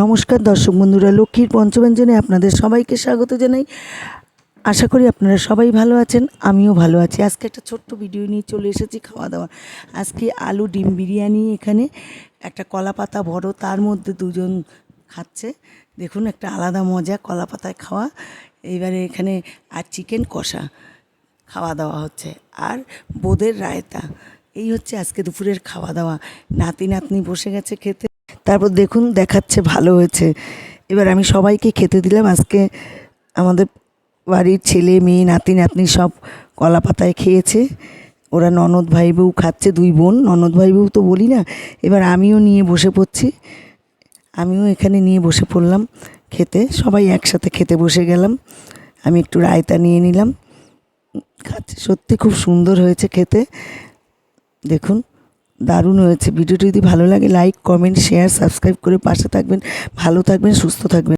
নমস্কার দর্শক বন্ধুরা, লক্ষ্মীর পঞ্চব্যঞ্জনে আপনাদের সবাইকে স্বাগত জানাই। আশা করি আপনারা সবাই ভালো আছেন, আমিও ভালো আছি। আজকে একটা ছোট্ট ভিডিও নিয়ে চলে এসেছি খাওয়া দাওয়া। আজকে আলু ডিম বিরিয়ানি, এখানে একটা কলা পাতা বড়, তার মধ্যে দুজন খাচ্ছে। দেখুন, একটা আলাদা মজা কলা পাতায় খাওয়া। এইবারে এখানে আর চিকেন কষা খাওয়া দাওয়া হচ্ছে, আর বোঁদের রায়তা। এই হচ্ছে আজকে দুপুরের খাওয়া দাওয়া। নাতি নাতনি বসে গেছে খেতে। তারপর দেখুন, দেখাচ্ছে ভালো হয়েছে। এবার আমি সবাইকে খেতে দিলাম। আজকে আমাদের বাড়ির ছেলে মেয়ে নাতি নাতনি সব কলা পাতায় খেয়েছে। ওরা ননদ ভাই বউ খাচ্ছে, দুই বোন। ননদ ভাই বউ তো বলি না। এবার আমিও নিয়ে বসে পড়ছি, আমিও এখানে নিয়ে বসে পড়লাম খেতে। সবাই একসাথে খেতে বসে গেলাম। আমি একটু রায়তা নিয়ে নিলাম, খাচ্ছে। সত্যি খুব সুন্দর হয়েছে খেতে। দেখুন, দারুণ হয়েছে। ভিডিওটি যদি ভালো লাগে লাইক কমেন্ট শেয়ার সাবস্ক্রাইব করে পাশে থাকবেন। ভালো থাকবেন, সুস্থ থাকবেন।